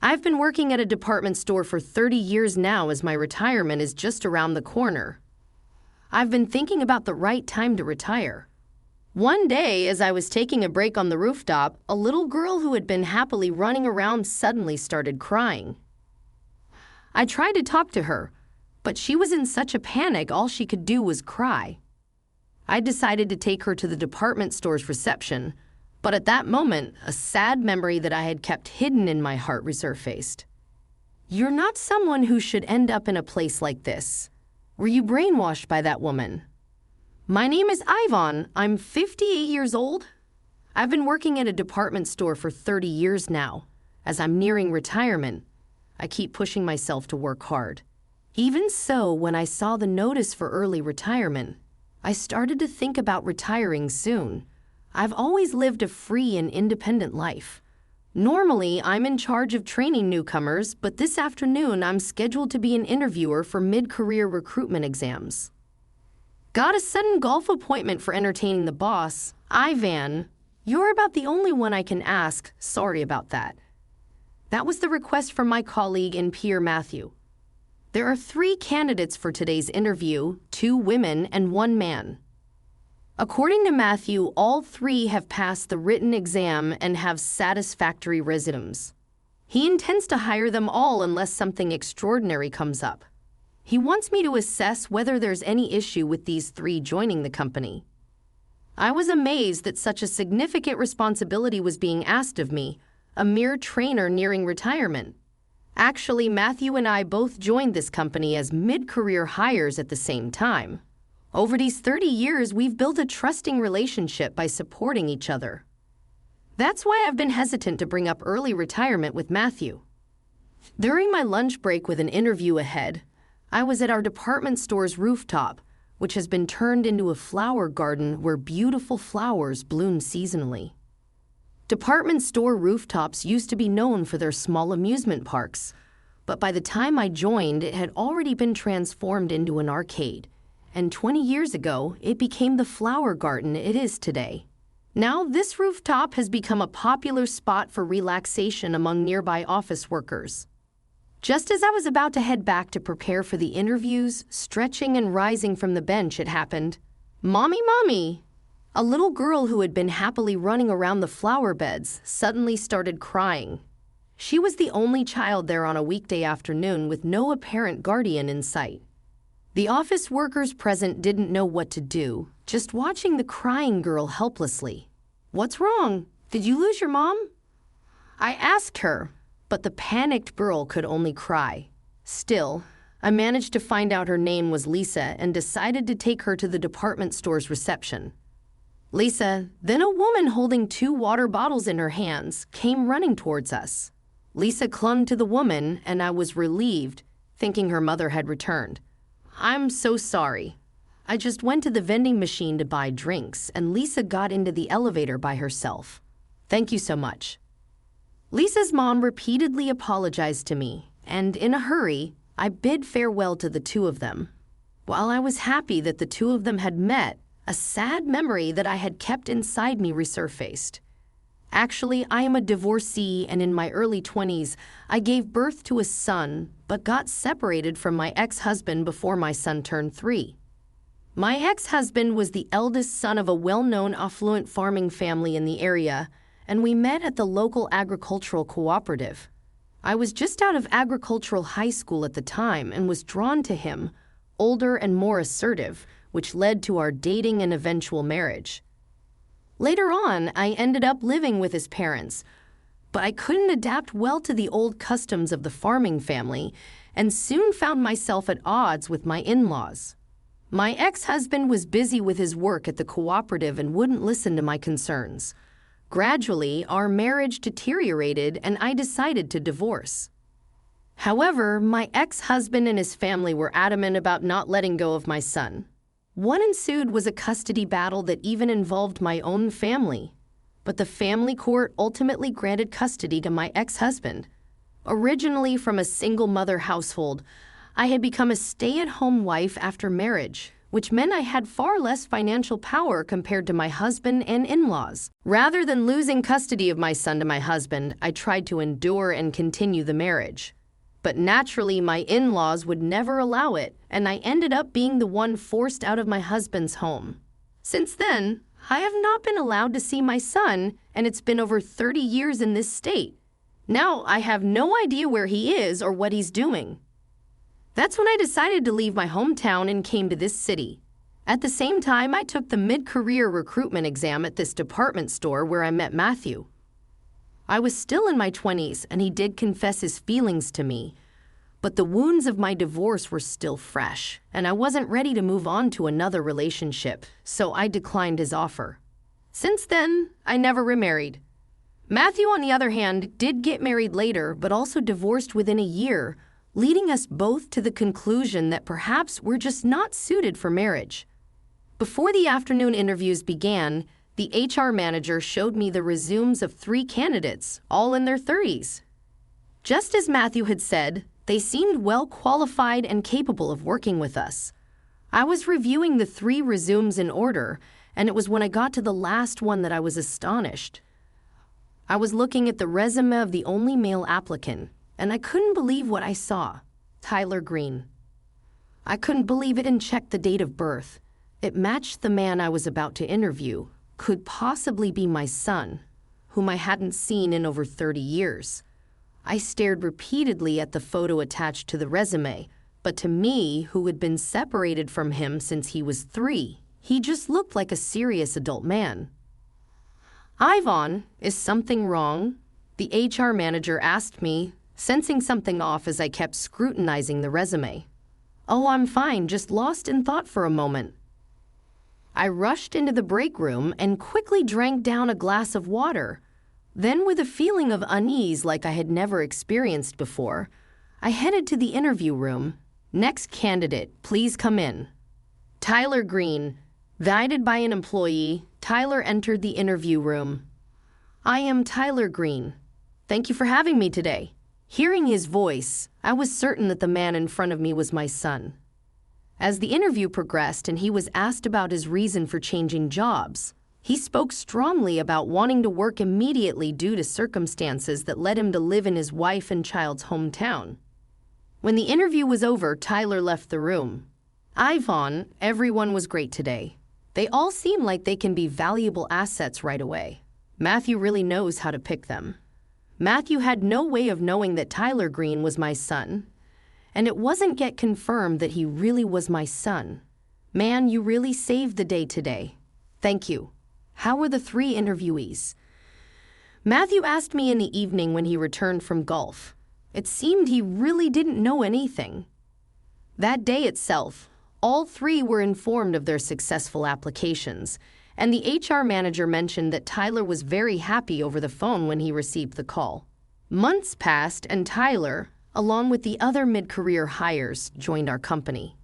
I've been working at a department store for 30 years now as my retirement is just around the corner. I've been thinking about the right time to retire. One day, as I was taking a break on the rooftop, a little girl who had been happily running around suddenly started crying. I tried to talk to her, but she was in such a panic all she could do was cry. I decided to take her to the department store's reception, but at that moment, a sad memory that I had kept hidden in my heart resurfaced. You're not someone who should end up in a place like this. Were you brainwashed by that woman? My name is Ivan. I'm 58 years old. I've been working at a department store for 30 years now. As I'm nearing retirement, I keep pushing myself to work hard. Even so, when I saw the notice for early retirement, I started to think about retiring soon. I've always lived a free and independent life. Normally, I'm in charge of training newcomers, but this afternoon I'm scheduled to be an interviewer for mid-career recruitment exams. Got a sudden golf appointment for entertaining the boss. Ivan, you're about the only one I can ask. Sorry about that. That was the request from my colleague and peer Matthew. There are 3 candidates for today's interview, 2 women and 1 man. According to Matthew, all 3 have passed the written exam and have satisfactory resumes. He intends to hire them all unless something extraordinary comes up. He wants me to assess whether there's any issue with these 3 joining the company. I was amazed that such a significant responsibility was being asked of me, a mere trainer nearing retirement. Actually, Matthew and I both joined this company as mid-career hires at the same time. Over these 30 years, we've built a trusting relationship by supporting each other. That's why I've been hesitant to bring up early retirement with Matthew. During my lunch break with an interview ahead, I was at our department store's rooftop, which has been turned into a flower garden where beautiful flowers bloom seasonally. Department store rooftops used to be known for their small amusement parks, but by the time I joined, it had already been transformed into an arcade. And 20 years ago, it became the flower garden it is today. Now, this rooftop has become a popular spot for relaxation among nearby office workers. Just as I was about to head back to prepare for the interviews, stretching and rising from the bench, it happened. Mommy, Mommy! A little girl who had been happily running around the flower beds suddenly started crying. She was the only child there on a weekday afternoon with no apparent guardian in sight. The office workers present didn't know what to do, just watching the crying girl helplessly. What's wrong? Did you lose your mom? I asked her, but the panicked girl could only cry. Still, I managed to find out her name was Lisa and decided to take her to the department store's reception. Lisa, then a woman holding 2 water bottles in her hands, came running towards us. Lisa clung to the woman, and I was relieved, thinking her mother had returned. I'm so sorry. I just went to the vending machine to buy drinks, and Lisa got into the elevator by herself. Thank you so much. Lisa's mom repeatedly apologized to me, and in a hurry, I bid farewell to the 2 of them. While I was happy that the 2 of them had met, a sad memory that I had kept inside me resurfaced. Actually, I am a divorcee, and in my early 20s, I gave birth to a son, but got separated from my ex-husband before my son turned 3. My ex-husband was the eldest son of a well-known affluent farming family in the area, and we met at the local agricultural cooperative. I was just out of agricultural high school at the time and was drawn to him, older and more assertive, which led to our dating and eventual marriage. Later on, I ended up living with his parents, but I couldn't adapt well to the old customs of the farming family and soon found myself at odds with my in-laws. My ex-husband was busy with his work at the cooperative and wouldn't listen to my concerns. Gradually, our marriage deteriorated and I decided to divorce. However, my ex-husband and his family were adamant about not letting go of my son. What ensued was a custody battle that even involved my own family, but the family court ultimately granted custody to my ex-husband. Originally from a single-mother household, I had become a stay-at-home wife after marriage, which meant I had far less financial power compared to my husband and in-laws. Rather than losing custody of my son to my husband, I tried to endure and continue the marriage. But naturally, my in-laws would never allow it, and I ended up being the one forced out of my husband's home. Since then, I have not been allowed to see my son, and it's been over 30 years in this state. Now I have no idea where he is or what he's doing. That's when I decided to leave my hometown and came to this city. At the same time, I took the mid-career recruitment exam at this department store where I met Matthew. I was still in my 20s, and he did confess his feelings to me, but the wounds of my divorce were still fresh, and I wasn't ready to move on to another relationship, so I declined his offer. Since then, I never remarried. Matthew, on the other hand, did get married later, but also divorced within a year, leading us both to the conclusion that perhaps we're just not suited for marriage. Before the afternoon interviews began, the HR manager showed me the resumes of 3 candidates, all in their 30s. Just as Matthew had said, they seemed well qualified and capable of working with us. I was reviewing the 3 resumes in order, and it was when I got to the last one that I was astonished. I was looking at the resume of the only male applicant, and I couldn't believe what I saw. Tyler Green. I couldn't believe it and checked the date of birth. It matched the man I was about to interview, could possibly be my son, whom I hadn't seen in over 30 years. I stared repeatedly at the photo attached to the resume, but to me, who had been separated from him since he was 3, he just looked like a serious adult man. Ivan, is something wrong? The HR manager asked me, sensing something off as I kept scrutinizing the resume. Oh, I'm fine, just lost in thought for a moment. I rushed into the break room and quickly drank down a glass of water. Then, with a feeling of unease like I had never experienced before, I headed to the interview room. Next candidate, please come in. Tyler Green. Guided by an employee, Tyler entered the interview room. I am Tyler Green. Thank you for having me today. Hearing his voice, I was certain that the man in front of me was my son. As the interview progressed and he was asked about his reason for changing jobs, he spoke strongly about wanting to work immediately due to circumstances that led him to live in his wife and child's hometown. When the interview was over, Tyler left the room. Ivan, everyone was great today. They all seem like they can be valuable assets right away. Matthew really knows how to pick them. Matthew had no way of knowing that Tyler Green was my son, and it wasn't yet confirmed that he really was my son. Man, you really saved the day today. Thank you. How were the 3 interviewees? Matthew asked me in the evening when he returned from golf. It seemed he really didn't know anything. That day itself, all 3 were informed of their successful applications, and the HR manager mentioned that Tyler was very happy over the phone when he received the call. Months passed, and Tyler, along with the other mid-career hires, joined our company.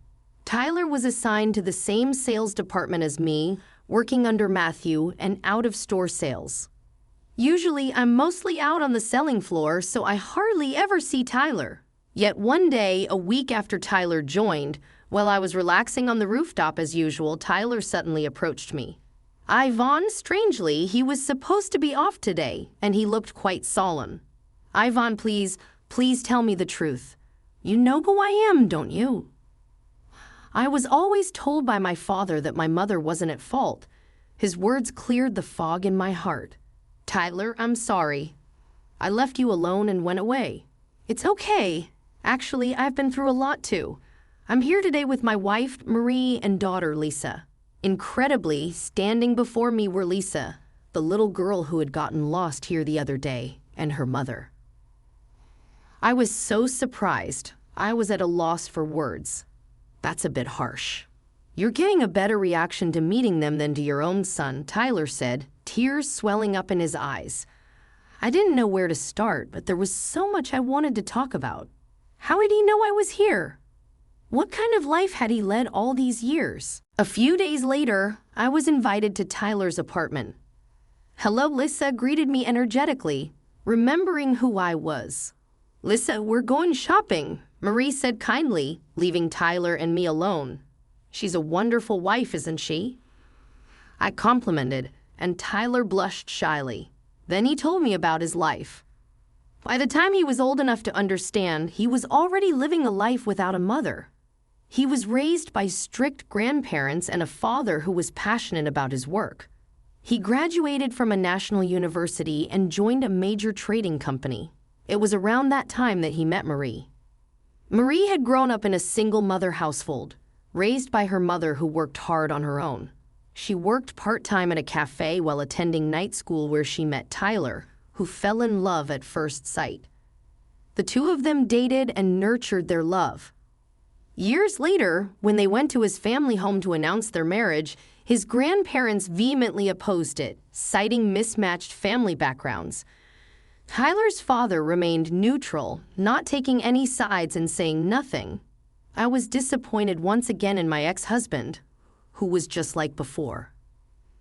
Tyler was assigned to the same sales department as me, working under Matthew and out-of-store sales. Usually, I'm mostly out on the selling floor, so I hardly ever see Tyler. Yet one day, a week after Tyler joined, while I was relaxing on the rooftop as usual, Tyler suddenly approached me. Ivan, strangely, he was supposed to be off today, and he looked quite solemn. Ivan, please tell me the truth. You know who I am, don't you? I was always told by my father that my mother wasn't at fault. His words cleared the fog in my heart. Tyler, I'm sorry. I left you alone and went away. It's okay. Actually, I've been through a lot too. I'm here today with my wife, Marie, and daughter, Lisa. Incredibly, standing before me were Lisa, the little girl who had gotten lost here the other day, and her mother. I was so surprised, I was at a loss for words. That's a bit harsh. You're getting a better reaction to meeting them than to your own son, Tyler said, tears swelling up in his eyes. I didn't know where to start, but there was so much I wanted to talk about. How did he know I was here? What kind of life had he led all these years? A few days later, I was invited to Tyler's apartment. Hello, Lisa greeted me energetically, remembering who I was. Lisa, we're going shopping, Marie said kindly, leaving Tyler and me alone. She's a wonderful wife, isn't she?" I complimented, and Tyler blushed shyly. Then he told me about his life. By the time he was old enough to understand, he was already living a life without a mother. He was raised by strict grandparents and a father who was passionate about his work. He graduated from a national university and joined a major trading company. It was around that time that he met Marie. Marie had grown up in a single-mother household, raised by her mother who worked hard on her own. She worked part-time at a cafe while attending night school where she met Tyler, who fell in love at first sight. The two of them dated and nurtured their love. Years later, when they went to his family home to announce their marriage, his grandparents vehemently opposed it, citing mismatched family backgrounds. Tyler's father remained neutral, not taking any sides and saying nothing. I was disappointed once again in my ex-husband, who was just like before.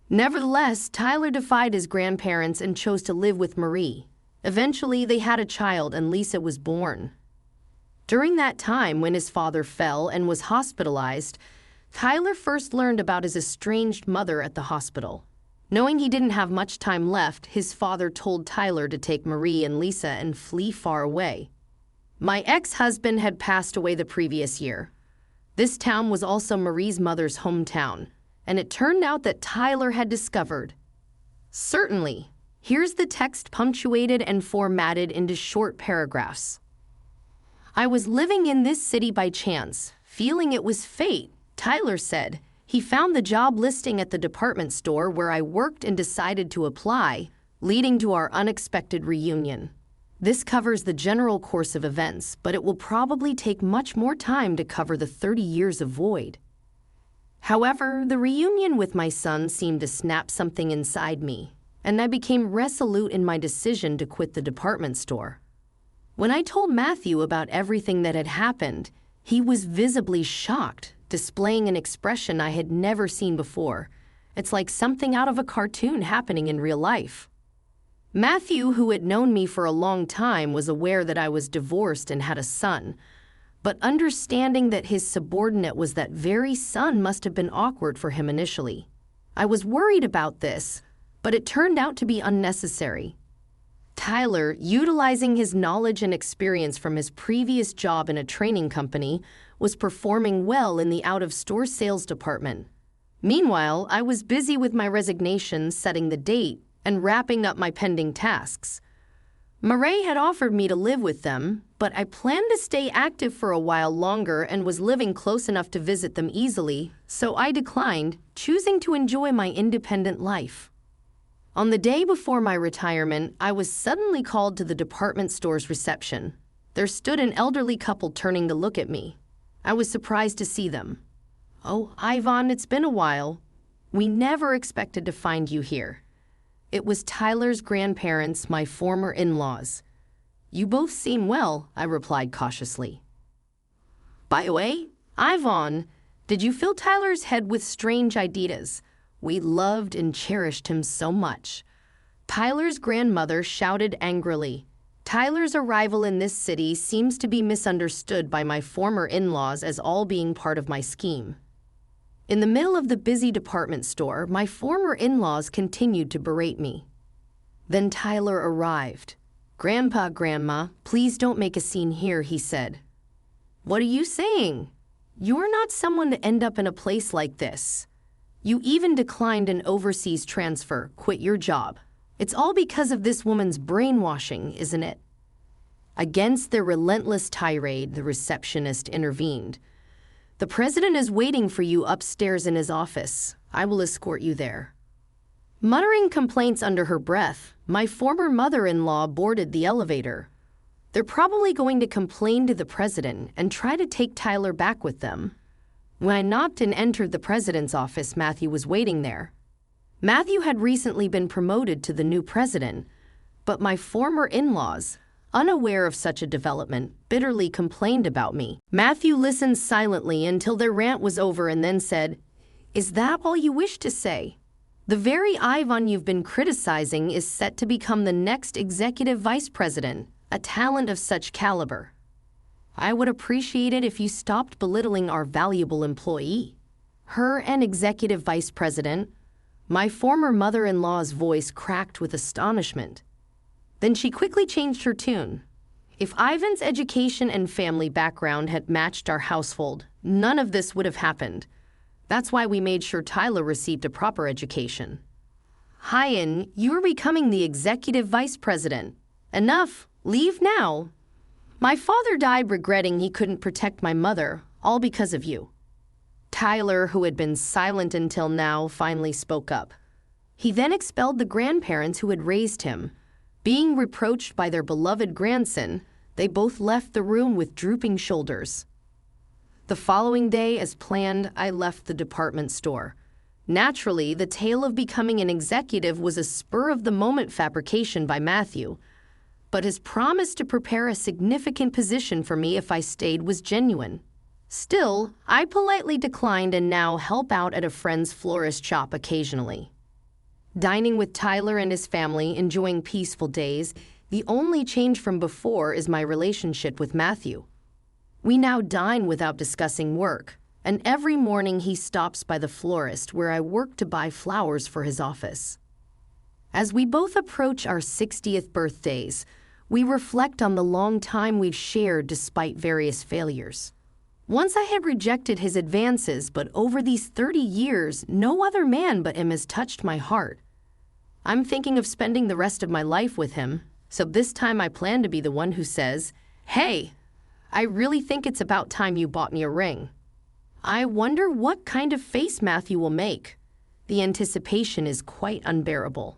Nevertheless, Tyler defied his grandparents and chose to live with Marie. Eventually, they had a child and Lisa was born. During that time, when his father fell and was hospitalized, Tyler first learned about his estranged mother at the hospital. Knowing he didn't have much time left, his father told Tyler to take Marie and Lisa and flee far away. My ex-husband had passed away the previous year. This town was also Marie's mother's hometown, and it turned out that Tyler had discovered. Certainly, here's the text punctuated and formatted into short paragraphs. "I was living in this city by chance, feeling it was fate," Tyler said. He found the job listing at the department store where I worked and decided to apply, leading to our unexpected reunion. This covers the general course of events, but it will probably take much more time to cover the 30 years of void. However, the reunion with my son seemed to snap something inside me, and I became resolute in my decision to quit the department store. When I told Matthew about everything that had happened, he was visibly shocked, displaying an expression I had never seen before. It's like something out of a cartoon happening in real life. Matthew, who had known me for a long time, was aware that I was divorced and had a son, but understanding that his subordinate was that very son must have been awkward for him initially. I was worried about this, but it turned out to be unnecessary. Tyler, utilizing his knowledge and experience from his previous job in a training company, was performing well in the out-of-store sales department. Meanwhile, I was busy with my resignation, setting the date, and wrapping up my pending tasks. Marie had offered me to live with them, but I planned to stay active for a while longer and was living close enough to visit them easily, so I declined, choosing to enjoy my independent life. On the day before my retirement, I was suddenly called to the department store's reception. There stood an elderly couple turning to look at me. I was surprised to see them. "Oh, Ivan, it's been a while. We never expected to find you here." It was Tyler's grandparents, my former in-laws. "You both seem well," I replied cautiously. "By the way, Ivan, did you fill Tyler's head with strange ideas? We loved and cherished him so much." Tyler's grandmother shouted angrily. Tyler's arrival in this city seems to be misunderstood by my former in-laws as all being part of my scheme. In the middle of the busy department store, my former in-laws continued to berate me. Then Tyler arrived. "Grandpa, Grandma, please don't make a scene here," he said. "What are you saying? You're not someone to end up in a place like this. You even declined an overseas transfer, quit your job. It's all because of this woman's brainwashing, isn't it?" Against their relentless tirade, the receptionist intervened. "The president is waiting for you upstairs in his office. I will escort you there." Muttering complaints under her breath, my former mother-in-law boarded the elevator. They're probably going to complain to the president and try to take Tyler back with them. When I knocked and entered the president's office, Matthew was waiting there. Matthew had recently been promoted to the new president, but my former in-laws, unaware of such a development, bitterly complained about me. Matthew listened silently until their rant was over and then said, "Is that all you wish to say? The very Ivan you've been criticizing is set to become the next executive vice president, a talent of such caliber. I would appreciate it if you stopped belittling our valuable employee." Her and executive vice president, my former mother-in-law's voice cracked with astonishment. Then she quickly changed her tune. If Ivan's education and family background had matched our household, none of this would have happened. That's why we made sure Tyler received a proper education. Hyan, you're becoming the executive vice president. Enough. Leave now. My father died regretting he couldn't protect my mother, all because of you. Tyler, who had been silent until now, finally spoke up. He then expelled the grandparents who had raised him. Being reproached by their beloved grandson, they both left the room with drooping shoulders. The following day, as planned, I left the department store. Naturally, the tale of becoming an executive was a spur-of-the-moment fabrication by Matthew, but his promise to prepare a significant position for me if I stayed was genuine. Still, I politely declined and now help out at a friend's florist shop occasionally. Dining with Tyler and his family, enjoying peaceful days, the only change from before is my relationship with Matthew. We now dine without discussing work, and every morning he stops by the florist where I work to buy flowers for his office. As we both approach our 60th birthdays, we reflect on the long time we've shared despite various failures. Once I had rejected his advances, but over these 30 years, no other man but him has touched my heart. I'm thinking of spending the rest of my life with him, so this time I plan to be the one who says, "Hey, I really think it's about time you bought me a ring." I wonder what kind of face Matthew will make. The anticipation is quite unbearable.